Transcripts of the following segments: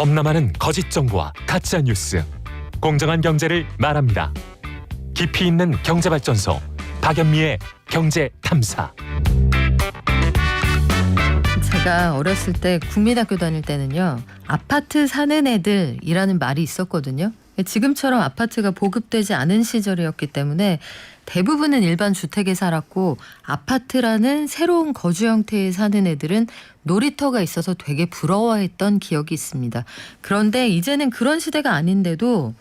겁나 많은 거짓 정보와 가짜 뉴스. 공정한 경제를 말합니다. 깊이 있는 경제발전소 박연미의 경제탐사. 제가 어렸을 때 국민학교 다닐 때는요, 아파트 사는 애들이라는 말이 있었거든요. 지금처럼 아파트가 보급되지 않은 시절이었기 때문에 대부분은 일반 주택에 살았고, 아파트라는 새로운 거주 형태에 사는 애들은 놀이터가 있어서 되게 부러워했던 기억이 있습니다. 그런데 이제는 그런 시대가 아닌데도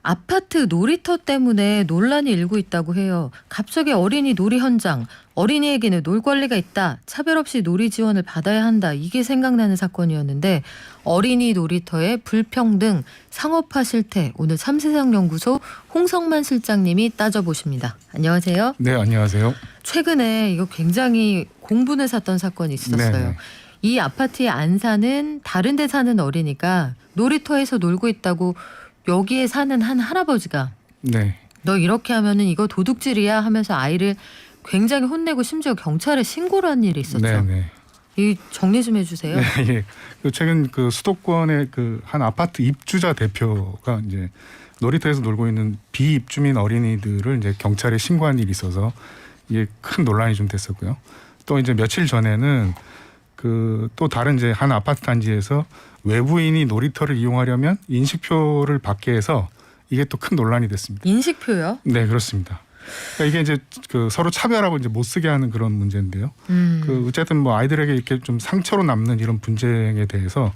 아파트 놀이터 때문에 논란이 일고 있다고 해요. 갑자기 어린이 놀이 현장, 어린이에게는 놀 권리가 있다, 차별 없이 놀이 지원을 받아야 한다, 이게 생각나는 사건이었는데, 어린이 놀이터의 불평등, 상업화 실태, 오늘 참세상연구소 홍성만 실장님이 따져보십니다. 안녕하세요. 네, 안녕하세요. 최근에 이거 굉장히 공분을 샀던 사건이 있었어요. 네네. 이 아파트에 안 사는 다른 데 사는 어린이가 놀이터에서 놀고 있다고 여기에 사는 한 할아버지가 네. 너 이렇게 하면은 이거 도둑질이야 하면서 아이를 굉장히 혼내고 심지어 경찰에 신고를 한 일이 있었죠. 네. 이 정리 좀 해주세요. 네, 예. 최근 그 수도권의 그 한 아파트 입주자 대표가 이제 놀이터에서 놀고 있는 비입주민 어린이들을 이제 경찰에 신고한 일이 있어서 이게 큰 논란이 좀 됐었고요. 또 이제 며칠 전에는 그 또 다른 이제 한 아파트 단지에서 외부인이 놀이터를 이용하려면 인식표를 받게 해서 이게 또 큰 논란이 됐습니다. 인식표요? 네, 그렇습니다. 그러니까 이게 이제 그 서로 차별하고 이제 못 쓰게 하는 그런 문제인데요. 그 어쨌든 뭐 아이들에게 이렇게 좀 상처로 남는 이런 분쟁에 대해서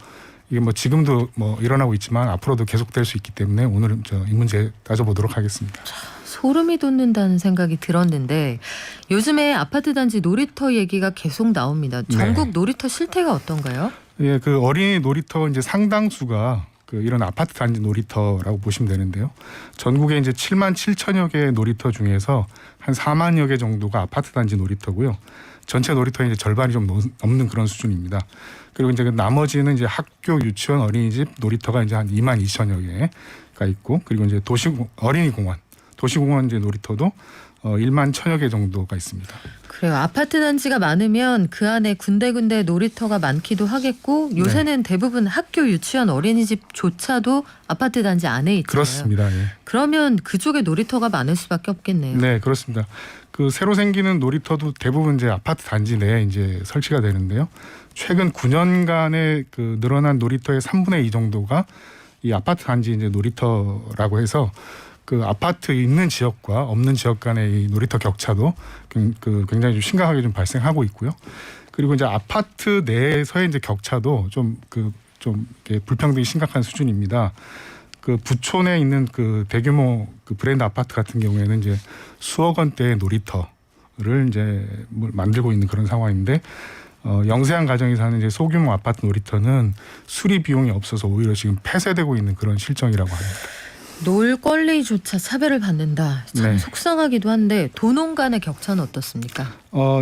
이게 뭐 지금도 뭐 일어나고 있지만 앞으로도 계속될 수 있기 때문에 오늘은 이 문제 따져보도록 하겠습니다. 소름이 돋는다는 생각이 들었는데 요즘에 아파트 단지 놀이터 얘기가 계속 나옵니다. 전국 네. 놀이터 실태가 어떤가요? 예, 그 어린이 놀이터 이제 상당수가 그 이런 아파트 단지 놀이터라고 보시면 되는데요. 전국에 이제 7만 7천여 개의 놀이터 중에서 한 4만여 개 정도가 아파트 단지 놀이터고요. 전체 놀이터의 이제 절반이 좀 넘는 그런 수준입니다. 그리고 이제 그 나머지는 이제 학교, 유치원, 어린이집 놀이터가 이제 한 2만 2천여 개가 있고, 그리고 이제 도시공원 이제 놀이터도 1만 1천여 개 정도가 있습니다. 그래요. 아파트 단지가 많으면 그 안에 군데군데 놀이터가 많기도 하겠고 요새는 대부분 학교, 유치원, 어린이집조차도 아파트 단지 안에 있잖아요. 그렇습니다. 예. 그러면 그쪽에 놀이터가 많을 수밖에 없겠네요. 네, 그렇습니다. 그 새로 생기는 놀이터도 대부분 이제 아파트 단지 내에 이제 설치가 되는데요. 최근 9년간의 그 늘어난 놀이터의 3분의 2 정도가 이 아파트 단지 이제 놀이터라고 해서 그 아파트 있는 지역과 없는 지역 간의 이 놀이터 격차도 그 굉장히 좀 심각하게 좀 발생하고 있고요. 그리고 이제 아파트 내에서의 이제 격차도 좀 불평등이 심각한 수준입니다. 그 부촌에 있는 그 대규모 그 브랜드 아파트 같은 경우에는 이제 수억 원대의 놀이터를 이제 만들고 있는 그런 상황인데, 영세한 가정이 사는 이제 소규모 아파트 놀이터는 수리 비용이 없어서 오히려 지금 폐쇄되고 있는 그런 실정이라고 합니다. 놀 권리조차 차별을 받는다. 참 네. 속상하기도 한데 도농 간의 격차는 어떻습니까?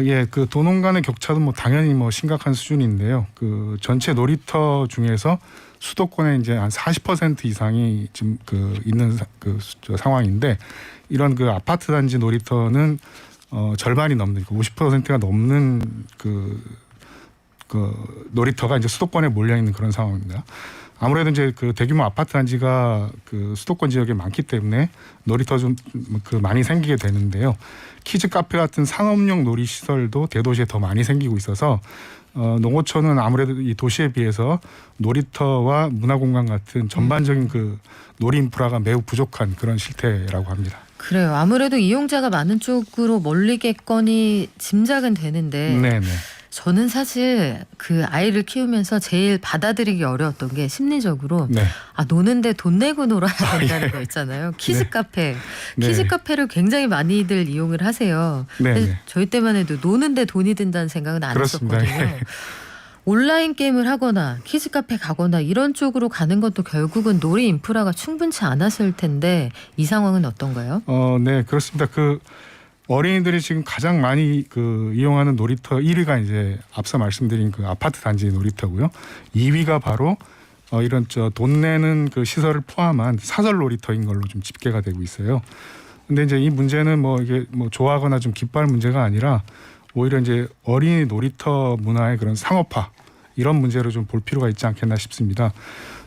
예, 그 도농 간의 격차도 뭐 당연히 뭐 심각한 수준인데요. 그 전체 놀이터 중에서 수도권에 이제 한 40% 이상이 지금 그 있는 상황인데, 이런 그 아파트 단지 놀이터는 절반이 넘는 50%가 넘는 그 놀이터가 이제 수도권에 몰려 있는 그런 상황입니다. 아무래도 이제 그 대규모 아파트 단지가 그 수도권 지역에 많기 때문에 놀이터 좀 그 많이 생기게 되는데요. 키즈 카페 같은 상업용 놀이 시설도 대도시에 더 많이 생기고 있어서 농어촌은 아무래도 이 도시에 비해서 놀이터와 문화공간 같은 전반적인 그 놀이 인프라가 매우 부족한 그런 실태라고 합니다. 그래요. 아무래도 이용자가 많은 쪽으로 몰리겠거니 짐작은 되는데 네네. 저는 사실 그 아이를 키우면서 제일 받아들이기 어려웠던 게 심리적으로 네. 노는데 돈 내고 놀아야 된다는 거 있잖아요. 키즈 네. 카페. 네. 키즈 카페를 굉장히 많이들 이용을 하세요. 네. 그래서 저희 때만 해도 노는데 돈이 든다는 생각은 안 그렇습니다. 했었거든요. 예. 온라인 게임을 하거나 키즈 카페 가거나 이런 쪽으로 가는 것도 결국은 놀이 인프라가 충분치 않았을 텐데 이 상황은 어떤가요? 네, 그렇습니다. 그 어린이들이 지금 가장 많이 그 이용하는 놀이터 1위가 이제 앞서 말씀드린 그 아파트 단지 놀이터고요. 2위가 바로 이런 돈 내는 그 시설을 포함한 사설 놀이터인 걸로 좀 집계가 되고 있어요. 근데 이제 이 문제는 뭐 이게 뭐 좋아하거나 좀 기뻐할 문제가 아니라 오히려 이제 어린이 놀이터 문화의 그런 상업화, 이런 문제로 좀 볼 필요가 있지 않겠나 싶습니다.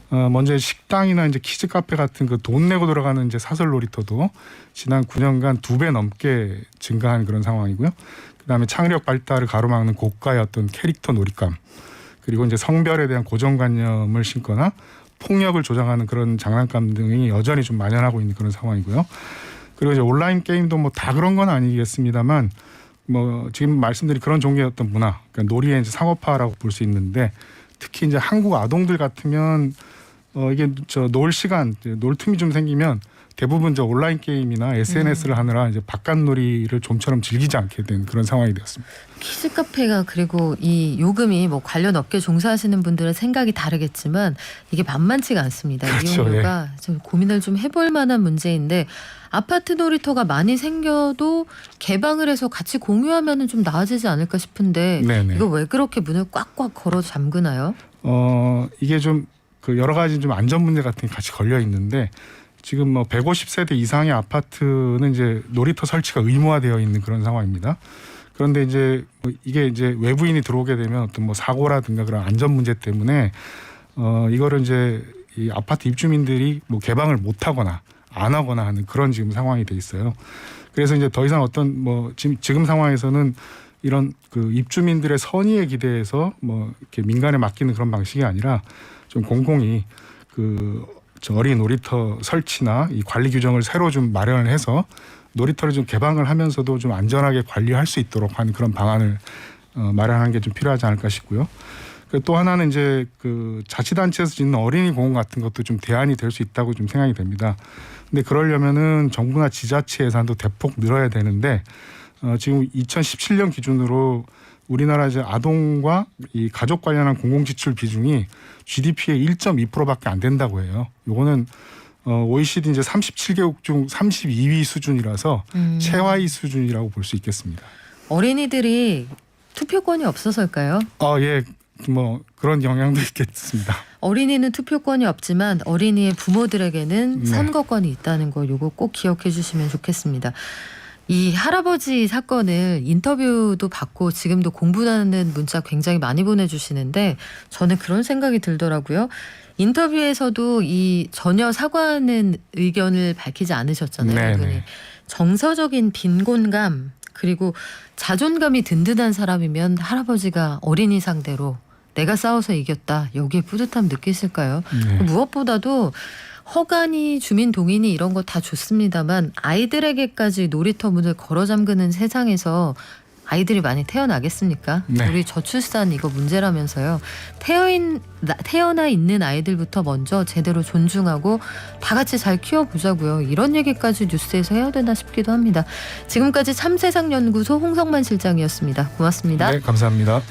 먼저 식당이나 이제 키즈 카페 같은 그 돈 내고 들어가는 이제 사설 놀이터도 지난 9년간 2배 넘게 증가한 그런 상황이고요. 그다음에 창의력 발달을 가로막는 고가의 어떤 캐릭터 놀잇감, 그리고 이제 성별에 대한 고정관념을 심거나 폭력을 조장하는 그런 장난감 등이 여전히 좀 만연하고 있는 그런 상황이고요. 그리고 이제 온라인 게임도 뭐 다 그런 건 아니겠습니다만, 뭐 지금 말씀드린 그런 종류의 어떤 문화, 그러니까 놀이의 이제 상업화라고 볼 수 있는데, 특히 이제 한국 아동들 같으면 이게 놀 시간, 놀 틈이 좀 생기면 대부분 온라인 게임이나 SNS를 하느라 이제 바깥놀이를 좀처럼 즐기지 않게 된 그런 상황이 되었습니다. 키즈 카페가 그리고 이 요금이 뭐 관련 업계 종사하시는 분들의 생각이 다르겠지만 이게 만만치가 않습니다. 그렇죠, 이용료가 좀 고민을 좀 해볼 만한 문제인데, 아파트 놀이터가 많이 생겨도 개방을 해서 같이 공유하면은 좀 나아지지 않을까 싶은데 네네. 이거 왜 그렇게 문을 꽉꽉 걸어 잠그나요? 이게 좀 그 여러 가지 좀 안전 문제 같은 게 같이 걸려 있는데, 지금 뭐 150세대 이상의 아파트는 이제 놀이터 설치가 의무화되어 있는 그런 상황입니다. 그런데 이제 이게 이제 외부인이 들어오게 되면 어떤 뭐 사고라든가 그런 안전 문제 때문에 이거를 이제 이 아파트 입주민들이 뭐 개방을 못 하거나 안 하거나 하는 그런 지금 상황이 돼 있어요. 그래서 이제 더 이상 어떤 뭐 지금 상황에서는 이런 그 입주민들의 선의에 기대해서 뭐 이렇게 민간에 맡기는 그런 방식이 아니라 좀 공공이 그 어린 놀이터 설치나 이 관리 규정을 새로 좀 마련을 해서 놀이터를 좀 개방을 하면서도 좀 안전하게 관리할 수 있도록 하는 그런 방안을 마련하는 게 좀 필요하지 않을까 싶고요. 또 하나는 이제 그 자치단체에서 짓는 어린이 공원 같은 것도 좀 대안이 될 수 있다고 좀 생각이 됩니다. 근데 그러려면은 정부나 지자체 예산도 대폭 늘어야 되는데, 지금 2017년 기준으로 우리나라 이제 아동과 이 가족 관련한 공공지출 비중이 GDP의 1.2%밖에 안 된다고 해요. 요거는 OECD 이제 37개국 중 32위 수준이라서 최하위 수준이라고 볼 수 있겠습니다. 어린이들이 투표권이 없어서일까요? 예, 뭐 그런 영향도 있겠습니다. 어린이는 투표권이 없지만 어린이의 부모들에게는 네. 선거권이 있다는 거, 요거 꼭 기억해 주시면 좋겠습니다. 이 할아버지 사건을 인터뷰도 받고 지금도 공부하는 문자 굉장히 많이 보내주시는데 저는 그런 생각이 들더라고요. 인터뷰에서도 이 전혀 사과하는 의견을 밝히지 않으셨잖아요. 네네. 이분이. 정서적인 빈곤감 그리고 자존감이 든든한 사람이면 할아버지가 어린이 상대로 내가 싸워서 이겼다, 여기에 뿌듯함 느끼실까요? 네. 무엇보다도 허가니 주민 동의니 이런 거 다 좋습니다만 아이들에게까지 놀이터 문을 걸어 잠그는 세상에서 아이들이 많이 태어나겠습니까? 네. 우리 저출산 이거 문제라면서요. 태어나 있는 아이들부터 먼저 제대로 존중하고 다 같이 잘 키워보자고요. 이런 얘기까지 뉴스에서 해야 되나 싶기도 합니다. 지금까지 참세상연구소 홍성만 실장이었습니다. 고맙습니다. 네, 감사합니다.